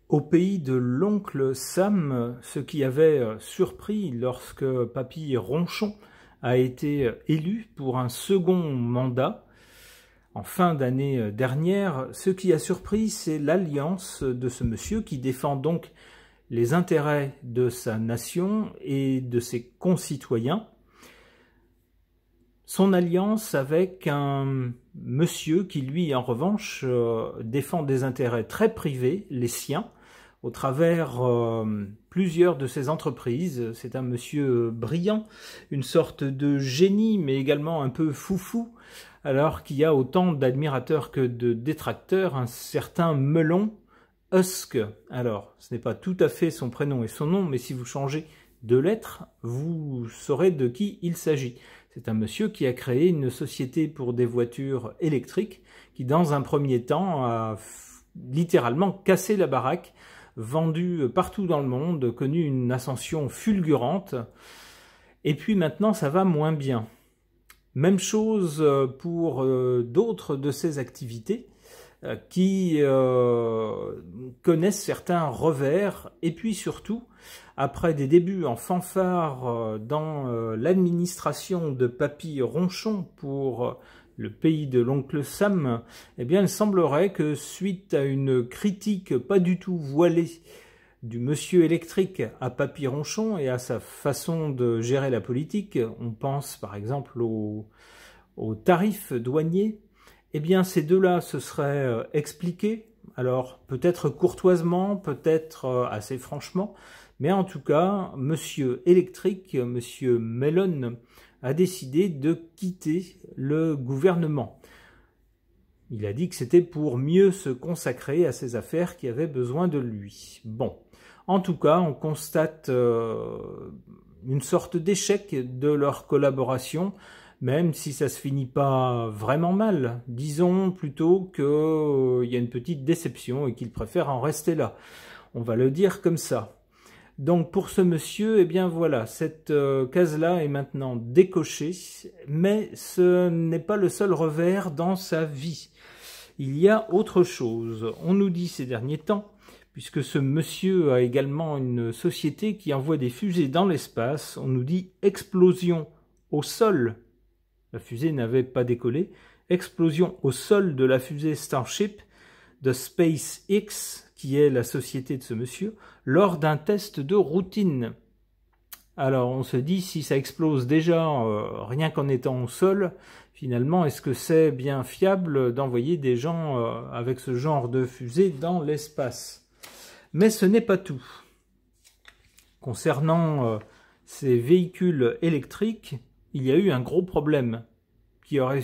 Au pays de l'oncle Sam, ce qui avait surpris lorsque Papy Ronchon a été élu pour un second mandat en fin d'année dernière, ce qui a surpris, c'est l'alliance de ce monsieur qui défend donc les intérêts de sa nation et de ses concitoyens. Son alliance avec un monsieur qui, lui, en revanche, défend des intérêts très privés, les siens, au travers plusieurs de ses entreprises. C'est un monsieur brillant, une sorte de génie, mais également un peu foufou, alors qu'il y a autant d'admirateurs que de détracteurs, un certain Melon Husk. Alors, ce n'est pas tout à fait son prénom et son nom, mais si vous changez de lettres, vous saurez de qui il s'agit. C'est un monsieur qui a créé une société pour des voitures électriques qui, dans un premier temps, a littéralement cassé la baraque, vendu partout dans le monde, connu une ascension fulgurante. Et puis maintenant, ça va moins bien. Même chose pour d'autres de ses activités qui connaissent certains revers. Et puis surtout, après des débuts en fanfare dans l'administration de Papy Ronchon pour le pays de l'oncle Sam, eh bien il semblerait que suite à une critique pas du tout voilée du monsieur électrique à Papy Ronchon et à sa façon de gérer la politique, on pense par exemple aux tarifs douaniers, eh bien ces deux-là se seraient expliqués, alors peut-être courtoisement, peut-être assez franchement, mais en tout cas, monsieur électrique, monsieur Melon, a décidé de quitter le gouvernement. Il a dit que c'était pour mieux se consacrer à ses affaires qui avaient besoin de lui. Bon, en tout cas, on constate une sorte d'échec de leur collaboration, même si ça se finit pas vraiment mal. Disons plutôt qu'il y a une petite déception et qu'il préfère en rester là. On va le dire comme ça. Donc pour ce monsieur, eh bien voilà, cette case-là est maintenant décochée, mais ce n'est pas le seul revers dans sa vie. Il y a autre chose. On nous dit ces derniers temps, puisque ce monsieur a également une société qui envoie des fusées dans l'espace, on nous dit explosion au sol. La fusée n'avait pas décollé. Explosion au sol de la fusée Starship de SpaceX, qui est la société de ce monsieur, lors d'un test de routine. Alors on se dit, si ça explose déjà rien qu'en étant au sol, finalement, est-ce que c'est bien fiable d'envoyer des gens avec ce genre de fusée dans l'espace? Mais ce n'est pas tout. Concernant ces véhicules électriques, il y a eu un gros problème qui a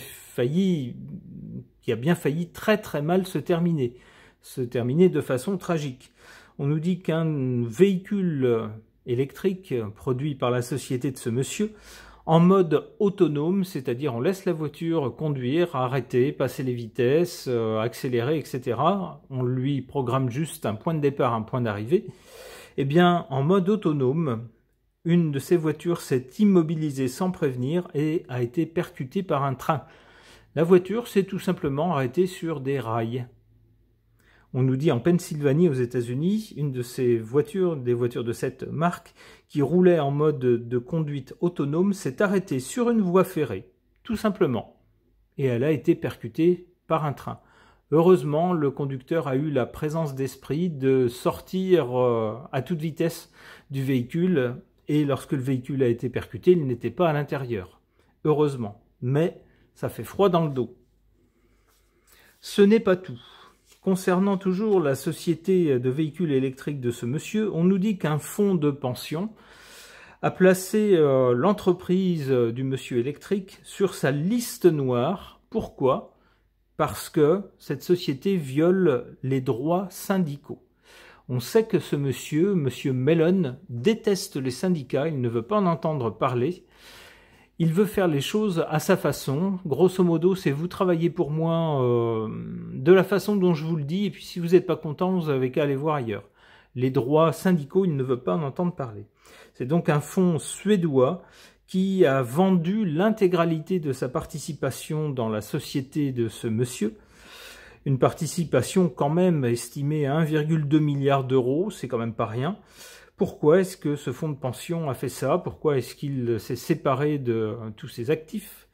bien failli très très mal se terminer de façon tragique. On nous dit qu'un véhicule électrique produit par la société de ce monsieur, en mode autonome, c'est-à-dire on laisse la voiture conduire, arrêter, passer les vitesses, accélérer, etc. On lui programme juste un point de départ, un point d'arrivée. Eh bien, en mode autonome, une de ces voitures s'est immobilisée sans prévenir et a été percutée par un train. La voiture s'est tout simplement arrêtée sur des rails. On nous dit en Pennsylvanie, aux États-Unis, une de ces voitures, des voitures de cette marque, qui roulait en mode de conduite autonome, s'est arrêtée sur une voie ferrée, tout simplement. Et elle a été percutée par un train. Heureusement, le conducteur a eu la présence d'esprit de sortir à toute vitesse du véhicule, et lorsque le véhicule a été percuté, il n'était pas à l'intérieur. Heureusement. Mais ça fait froid dans le dos. Ce n'est pas tout. Concernant toujours la société de véhicules électriques de ce monsieur, on nous dit qu'un fonds de pension a placé l'entreprise du monsieur électrique sur sa liste noire. Pourquoi? Parce que cette société viole les droits syndicaux. On sait que ce monsieur Melon, déteste les syndicats, il ne veut pas en entendre parler. Il veut faire les choses à sa façon. Grosso modo, c'est vous travaillez pour moi de la façon dont je vous le dis, et puis si vous n'êtes pas content, vous n'avez qu'à aller voir ailleurs. Les droits syndicaux, il ne veut pas en entendre parler. C'est donc un fonds suédois qui a vendu l'intégralité de sa participation dans la société de ce monsieur. Une participation quand même estimée à 1,2 milliard d'euros, c'est quand même pas rien. Pourquoi est-ce que ce fonds de pension a fait ça? Pourquoi est-ce qu'il s'est séparé de tous ses actifs?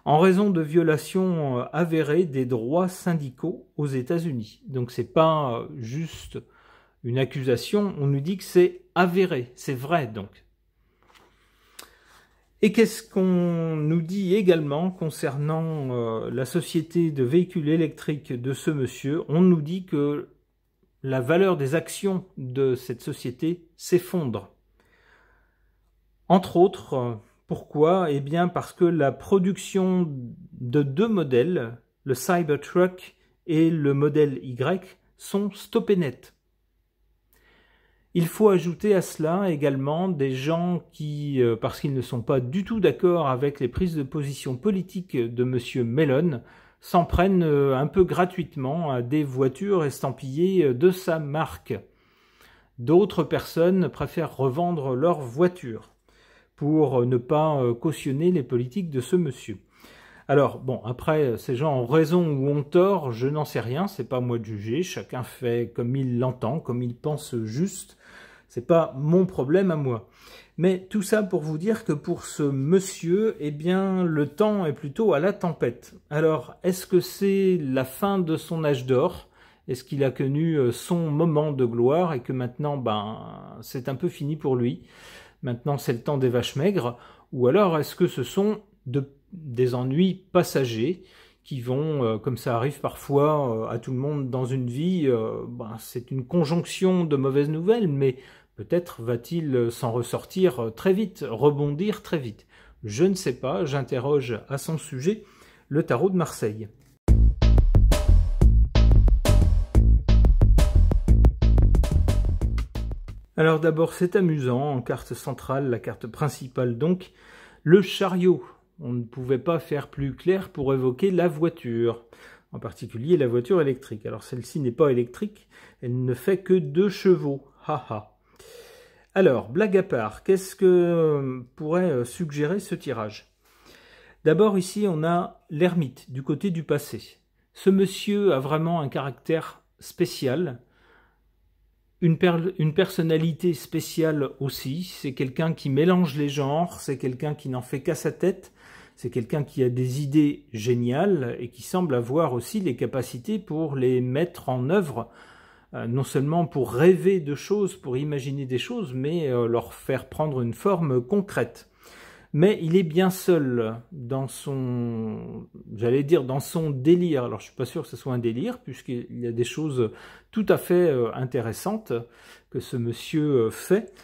En raison de violations avérées des droits syndicaux aux États-Unis. Donc c'est pas juste une accusation, on nous dit que c'est avéré, c'est vrai donc. Et qu'est-ce qu'on nous dit également concernant la société de véhicules électriques de ce monsieur? On nous dit que la valeur des actions de cette société s'effondre. Entre autres, pourquoi? Eh bien parce que la production de 2 modèles, le Cybertruck et le modèle Y, sont stoppées net. Il faut ajouter à cela également des gens qui, parce qu'ils ne sont pas du tout d'accord avec les prises de position politiques de M. Mellon, s'en prennent un peu gratuitement à des voitures estampillées de sa marque. D'autres personnes préfèrent revendre leurs voitures pour ne pas cautionner les politiques de ce monsieur. Alors, bon, après, ces gens ont raison ou ont tort, je n'en sais rien, c'est pas à moi de juger, chacun fait comme il l'entend, comme il pense juste, c'est pas mon problème à moi. Mais tout ça pour vous dire que pour ce monsieur, eh bien, le temps est plutôt à la tempête. Alors, est-ce que c'est la fin de son âge d'or? Est-ce qu'il a connu son moment de gloire et que maintenant, ben, c'est un peu fini pour lui? Maintenant, c'est le temps des vaches maigres? Ou alors, est-ce que ce sont des ennuis passagers qui vont, comme ça arrive parfois à tout le monde dans une vie, ben, c'est une conjonction de mauvaises nouvelles, mais peut-être va-t-il s'en ressortir très vite, rebondir très vite. Je ne sais pas, j'interroge à son sujet le tarot de Marseille. Alors d'abord, c'est amusant, en carte centrale, la carte principale donc, le chariot. On ne pouvait pas faire plus clair pour évoquer la voiture, en particulier la voiture électrique. Alors celle-ci n'est pas électrique, elle ne fait que 2 chevaux. Haha. Alors, blague à part, qu'est-ce que pourrait suggérer ce tirage? D'abord ici, on a l'ermite, du côté du passé. Ce monsieur a vraiment un caractère spécial, une personnalité spéciale aussi. C'est quelqu'un qui mélange les genres, c'est quelqu'un qui n'en fait qu'à sa tête, c'est quelqu'un qui a des idées géniales et qui semble avoir aussi les capacités pour les mettre en œuvre, non seulement pour rêver de choses, pour imaginer des choses, mais leur faire prendre une forme concrète. Mais il est bien seul dans son, j'allais dire dans son délire. Alors je suis pas sûr que ce soit un délire, puisqu'il y a des choses tout à fait intéressantes que ce monsieur fait.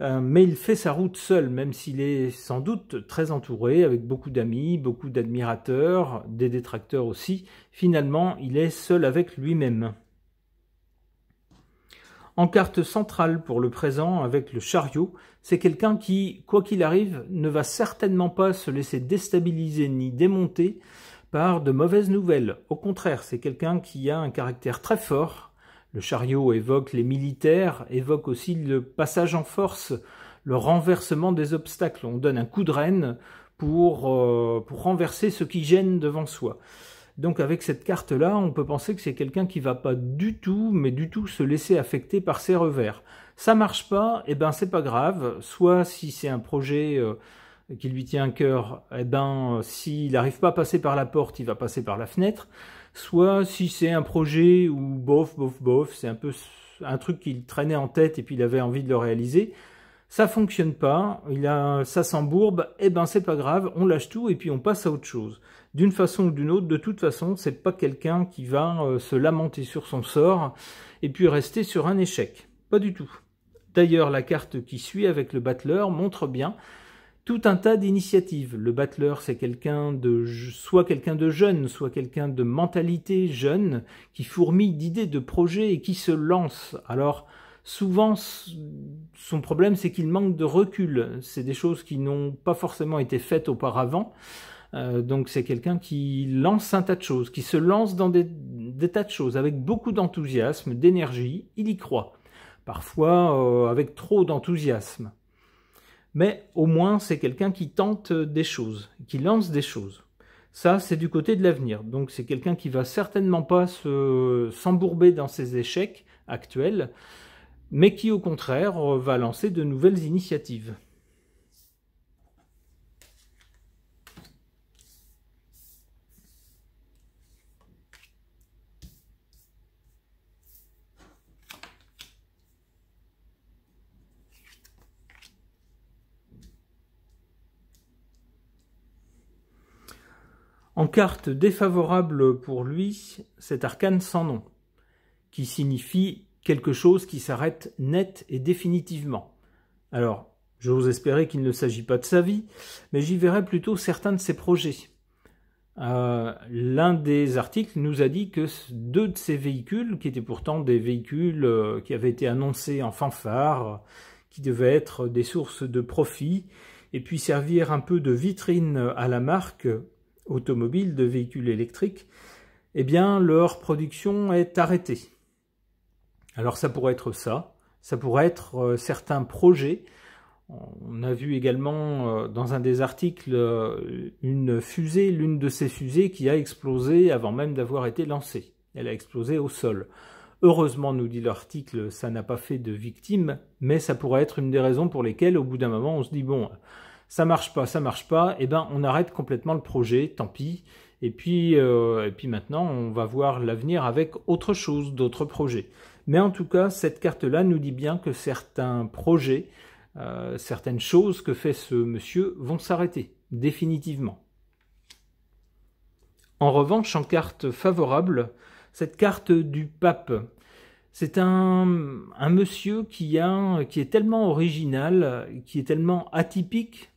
Mais il fait sa route seul, même s'il est sans doute très entouré, avec beaucoup d'amis, beaucoup d'admirateurs, des détracteurs aussi. Finalement, il est seul avec lui-même. En carte centrale pour le présent, avec le chariot, c'est quelqu'un qui, quoi qu'il arrive, ne va certainement pas se laisser déstabiliser ni démonter par de mauvaises nouvelles. Au contraire, c'est quelqu'un qui a un caractère très fort. Le chariot évoque les militaires, évoque aussi le passage en force, le renversement des obstacles. On donne un coup de rêne pour renverser ce qui gêne devant soi. Donc avec cette carte-là, on peut penser que c'est quelqu'un qui va pas du tout, mais du tout se laisser affecter par ses revers. Ça marche pas, eh ben c'est pas grave. Soit si c'est un projet qui lui tient à cœur, eh ben s'il n'arrive pas à passer par la porte, il va passer par la fenêtre. Soit si c'est un projet où bof, c'est un peu un truc qu'il traînait en tête et puis il avait envie de le réaliser. Ça fonctionne pas, ça s'embourbe, eh ben c'est pas grave, on lâche tout et puis on passe à autre chose. D'une façon ou d'une autre, de toute façon, c'est pas quelqu'un qui va se lamenter sur son sort et puis rester sur un échec. Pas du tout. D'ailleurs, la carte qui suit avec le battleur montre bien tout un tas d'initiatives. Le battleur, c'est soit quelqu'un de jeune, soit quelqu'un de mentalité jeune, qui fourmille d'idées, de projets et qui se lance. Alors, souvent, son problème, c'est qu'il manque de recul. C'est des choses qui n'ont pas forcément été faites auparavant. Donc c'est quelqu'un qui lance un tas de choses, qui se lance dans des tas de choses avec beaucoup d'enthousiasme, d'énergie, il y croit. Parfois avec trop d'enthousiasme. Mais au moins c'est quelqu'un qui tente des choses, qui lance des choses. Ça, c'est du côté de l'avenir. Donc c'est quelqu'un qui va certainement pas s'embourber dans ses échecs actuels, mais qui au contraire va lancer de nouvelles initiatives. En carte défavorable pour lui, cet arcane sans nom, qui signifie quelque chose qui s'arrête net et définitivement. Alors, j'ose espérer qu'il ne s'agit pas de sa vie, mais j'y verrai plutôt certains de ses projets. L'un des articles nous a dit que 2 de ces véhicules, qui étaient pourtant des véhicules qui avaient été annoncés en fanfare, qui devaient être des sources de profit, et puis servir un peu de vitrine à la marque automobile de véhicules électriques, eh bien leur production est arrêtée. Alors ça pourrait être ça pourrait être certains projets. On a vu également dans un des articles une fusée, l'une de ces fusées qui a explosé avant même d'avoir été lancée. Elle a explosé au sol. Heureusement, nous dit l'article, ça n'a pas fait de victimes, mais ça pourrait être une des raisons pour lesquelles, au bout d'un moment, on se dit bon, ça marche pas, et ben on arrête complètement le projet, tant pis. Et puis maintenant, on va voir l'avenir avec autre chose, d'autres projets. Mais en tout cas, cette carte-là nous dit bien que certains projets, certaines choses que fait ce monsieur vont s'arrêter, définitivement. En revanche, en carte favorable, cette carte du pape, c'est un monsieur qui est tellement original, qui est tellement atypique.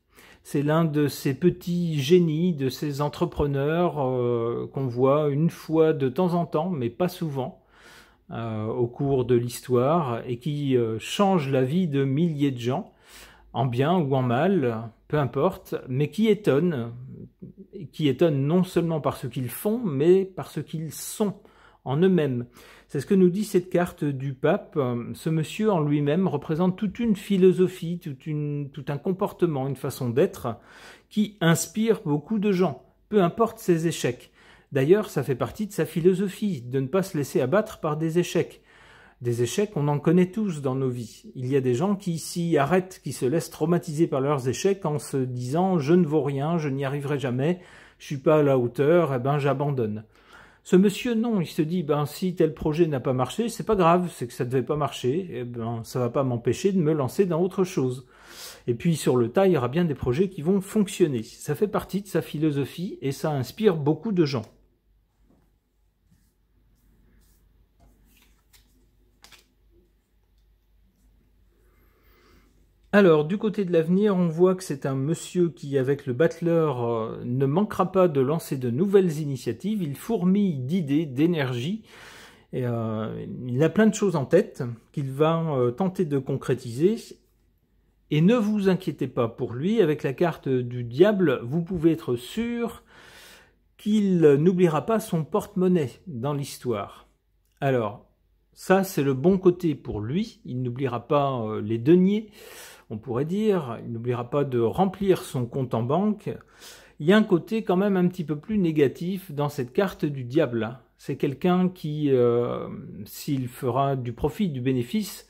C'est l'un de ces petits génies, de ces entrepreneurs qu'on voit une fois de temps en temps, mais pas souvent, au cours de l'histoire, et qui change la vie de milliers de gens, en bien ou en mal, peu importe, mais qui étonne non seulement par ce qu'ils font, mais par ce qu'ils sont en eux-mêmes. C'est ce que nous dit cette carte du pape. Ce monsieur en lui-même représente toute une philosophie, tout un comportement, une façon d'être qui inspire beaucoup de gens, peu importe ses échecs. D'ailleurs, ça fait partie de sa philosophie, de ne pas se laisser abattre par des échecs. Des échecs, on en connaît tous dans nos vies. Il y a des gens qui s'y arrêtent, qui se laissent traumatiser par leurs échecs en se disant « je ne vaux rien, je n'y arriverai jamais, je suis pas à la hauteur, eh ben j'abandonne ». Ce monsieur, non, il se dit, ben, si tel projet n'a pas marché, c'est pas grave, c'est que ça devait pas marcher, et ben, ça va pas m'empêcher de me lancer dans autre chose. Et puis, sur le tas, il y aura bien des projets qui vont fonctionner. Ça fait partie de sa philosophie et ça inspire beaucoup de gens. Alors, du côté de l'avenir, on voit que c'est un monsieur qui, avec le battleur, ne manquera pas de lancer de nouvelles initiatives. Il fourmille d'idées, d'énergie. Il a plein de choses en tête qu'il va tenter de concrétiser. Et ne vous inquiétez pas pour lui, avec la carte du diable, vous pouvez être sûr qu'il n'oubliera pas son porte-monnaie dans l'histoire. Alors, ça c'est le bon côté pour lui, il n'oubliera pas les deniers, on pourrait dire, il n'oubliera pas de remplir son compte en banque. Il y a un côté quand même un petit peu plus négatif dans cette carte du diable. C'est quelqu'un qui, s'il fera du profit, du bénéfice,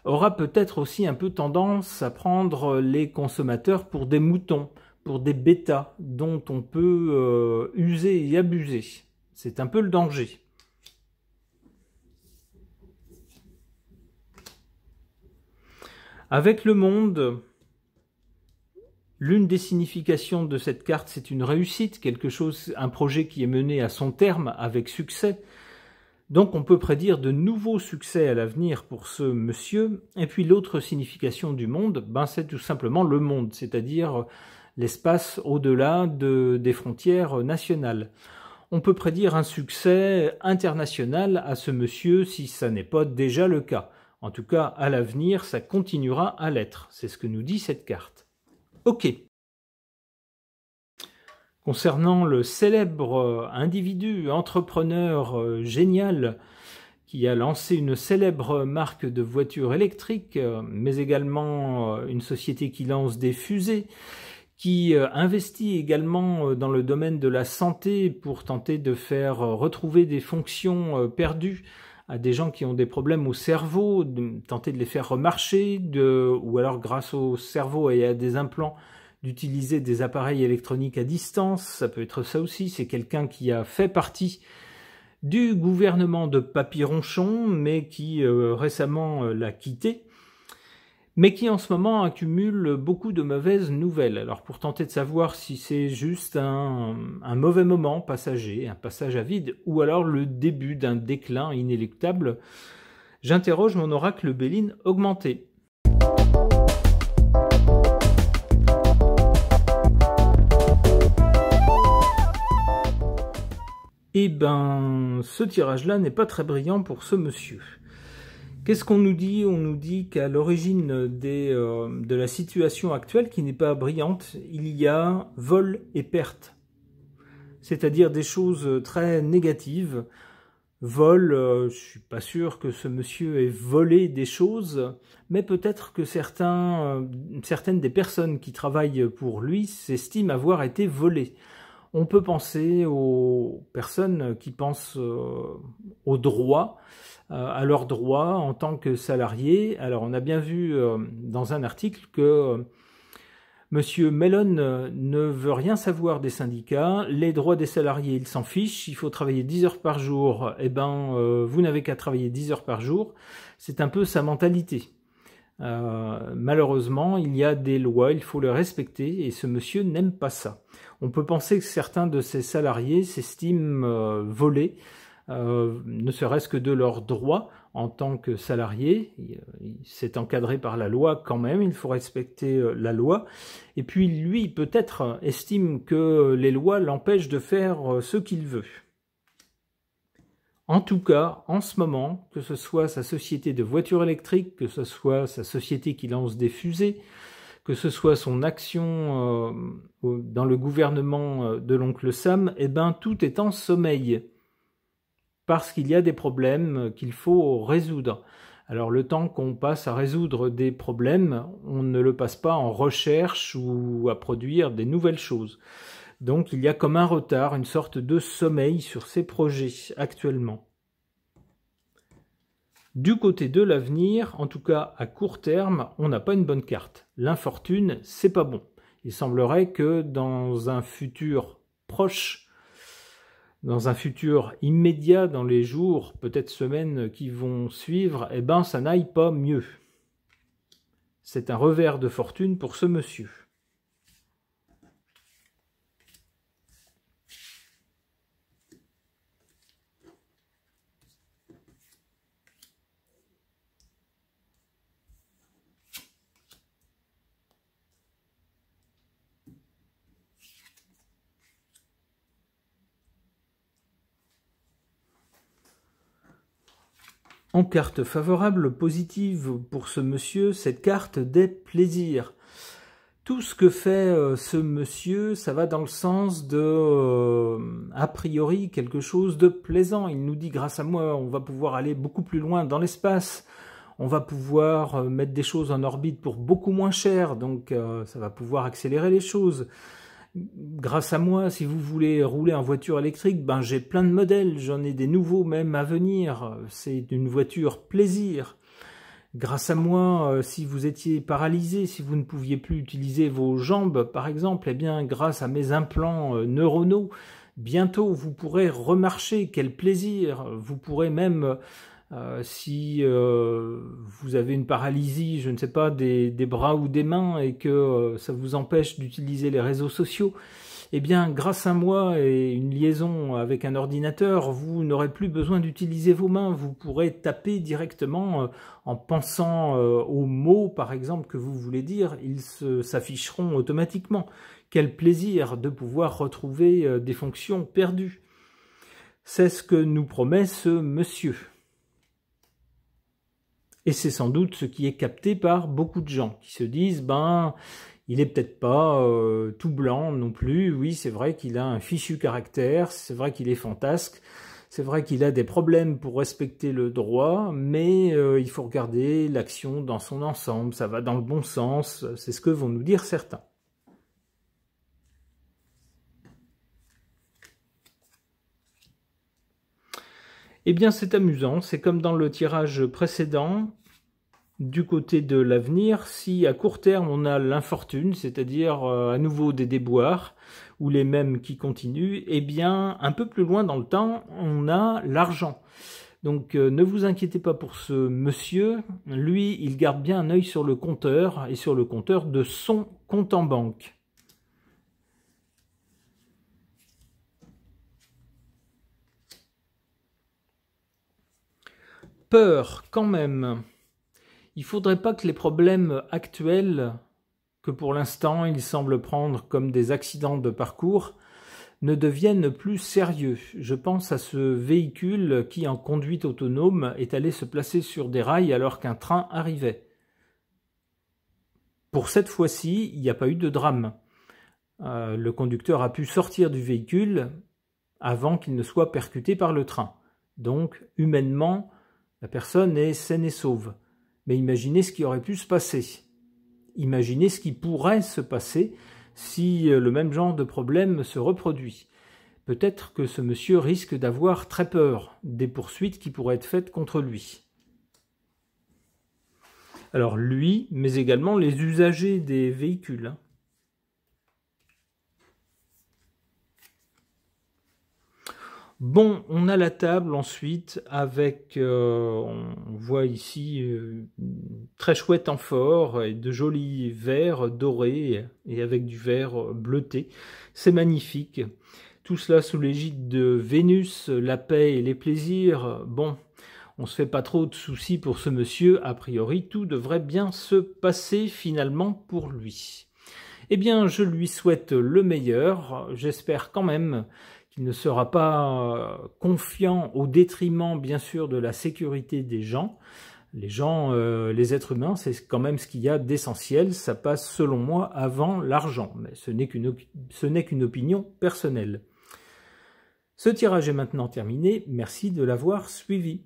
aura peut-être aussi un peu tendance à prendre les consommateurs pour des moutons, pour des bêtas dont on peut user et abuser. C'est un peu le danger. Avec le monde, l'une des significations de cette carte, c'est une réussite, quelque chose, un projet qui est mené à son terme avec succès. Donc on peut prédire de nouveaux succès à l'avenir pour ce monsieur. Et puis l'autre signification du monde, ben c'est tout simplement le monde, c'est-à-dire l'espace au-delà des frontières nationales. On peut prédire un succès international à ce monsieur si ça n'est pas déjà le cas. En tout cas, à l'avenir, ça continuera à l'être. C'est ce que nous dit cette carte. Ok. Concernant le célèbre individu, entrepreneur génial, qui a lancé une célèbre marque de voitures électriques, mais également une société qui lance des fusées, qui investit également dans le domaine de la santé pour tenter de faire retrouver des fonctions perdues à des gens qui ont des problèmes au cerveau, de tenter de les faire remarcher, ou alors grâce au cerveau et à des implants, d'utiliser des appareils électroniques à distance. Ça peut être ça aussi, c'est quelqu'un qui a fait partie du gouvernement de Papy-Ronchon, mais qui récemment l'a quitté, mais qui en ce moment accumule beaucoup de mauvaises nouvelles. Alors pour tenter de savoir si c'est juste un mauvais moment passager, un passage à vide, ou alors le début d'un déclin inéluctable, j'interroge mon oracle Béline augmenté. Eh ben, ce tirage-là n'est pas très brillant pour ce monsieur. Qu'est-ce qu'on nous dit? On nous dit qu'à l'origine de la situation actuelle, qui n'est pas brillante, il y a vol et perte. C'est-à-dire des choses très négatives. Vol, je suis pas sûr que ce monsieur ait volé des choses, mais peut-être que certaines des personnes qui travaillent pour lui s'estiment avoir été volées. On peut penser aux personnes qui pensent aux droits, à leurs droits en tant que salariés. Alors on a bien vu dans un article que Monsieur Mellon ne veut rien savoir des syndicats, les droits des salariés il s'en fiche, il faut travailler 10 heures par jour, eh ben vous n'avez qu'à travailler 10 heures par jour, c'est un peu sa mentalité. Malheureusement, il y a des lois, il faut les respecter, et ce monsieur n'aime pas ça. On peut penser que certains de ces salariés s'estiment volés, ne serait-ce que de leurs droits en tant que salariés. C'est encadré par la loi quand même, il faut respecter la loi. Et puis lui, peut-être, estime que les lois l'empêchent de faire ce qu'il veut. En tout cas, en ce moment, que ce soit sa société de voitures électriques, que ce soit sa société qui lance des fusées, que ce soit son action dans le gouvernement de l'oncle Sam, eh ben, tout est en sommeil. Parce qu'il y a des problèmes qu'il faut résoudre. Alors le temps qu'on passe à résoudre des problèmes, on ne le passe pas en recherche ou à produire des nouvelles choses. Donc il y a comme un retard, une sorte de sommeil sur ces projets actuellement. Du côté de l'avenir, en tout cas à court terme, on n'a pas une bonne carte. L'infortune, c'est pas bon. Il semblerait que dans un futur proche, dans un futur immédiat, dans les jours, peut-être semaines qui vont suivre, eh ben ça n'aille pas mieux. C'est un revers de fortune pour ce monsieur. En carte favorable, positive pour ce monsieur, cette carte des plaisirs. Tout ce que fait ce monsieur, ça va dans le sens de, a priori, quelque chose de plaisant. Il nous dit, grâce à moi, on va pouvoir aller beaucoup plus loin dans l'espace. On va pouvoir mettre des choses en orbite pour beaucoup moins cher, donc ça va pouvoir accélérer les choses. Grâce à moi, si vous voulez rouler en voiture électrique, ben j'ai plein de modèles, j'en ai des nouveaux même à venir. C'est une voiture plaisir. Grâce à moi, si vous étiez paralysé, si vous ne pouviez plus utiliser vos jambes, par exemple, eh bien, grâce à mes implants neuronaux, bientôt vous pourrez remarcher. Quel plaisir! Vous pourrez même si vous avez une paralysie, je ne sais pas, des bras ou des mains et que ça vous empêche d'utiliser les réseaux sociaux, eh bien, grâce à moi et une liaison avec un ordinateur, vous n'aurez plus besoin d'utiliser vos mains. Vous pourrez taper directement en pensant aux mots, par exemple, que vous voulez dire. Ils s'afficheront automatiquement. Quel plaisir de pouvoir retrouver des fonctions perdues. C'est ce que nous promet ce monsieur. Et c'est sans doute ce qui est capté par beaucoup de gens qui se disent, ben, il est peut-être pas tout blanc non plus. Oui, c'est vrai qu'il a un fichu caractère, c'est vrai qu'il est fantasque, c'est vrai qu'il a des problèmes pour respecter le droit, mais il faut regarder l'action dans son ensemble, ça va dans le bon sens, c'est ce que vont nous dire certains. Eh bien, c'est amusant, c'est comme dans le tirage précédent. Du côté de l'avenir, si à court terme on a l'infortune, c'est-à-dire à nouveau des déboires, ou les mêmes qui continuent, eh bien, un peu plus loin dans le temps, on a l'argent. Donc ne vous inquiétez pas pour ce monsieur, lui, il garde bien un œil sur le compteur, et sur le compteur de son compte en banque. Peur, quand même. Il ne faudrait pas que les problèmes actuels, que pour l'instant il semble prendre comme des accidents de parcours, ne deviennent plus sérieux. Je pense à ce véhicule qui, en conduite autonome, est allé se placer sur des rails alors qu'un train arrivait. Pour cette fois-ci, il n'y a pas eu de drame. Le conducteur a pu sortir du véhicule avant qu'il ne soit percuté par le train. Donc, humainement, la personne est saine et sauve. Mais imaginez ce qui aurait pu se passer. Imaginez ce qui pourrait se passer si le même genre de problème se reproduit. Peut-être que ce monsieur risque d'avoir très peur des poursuites qui pourraient être faites contre lui. Alors lui, mais également les usagers des véhicules. Bon, on a la table ensuite avec, on voit ici une très chouette amphore et de jolis verres dorés et avec du verre bleuté. C'est magnifique. Tout cela sous l'égide de Vénus, la paix et les plaisirs. Bon, on se fait pas trop de soucis pour ce monsieur. A priori, tout devrait bien se passer finalement pour lui. Eh bien, je lui souhaite le meilleur. J'espère quand même qu'il ne sera pas confiant au détriment, bien sûr, de la sécurité des gens. Les gens, les êtres humains, c'est quand même ce qu'il y a d'essentiel. Ça passe, selon moi, avant l'argent. Mais ce n'est qu'une opinion personnelle. Ce tirage est maintenant terminé. Merci de l'avoir suivi.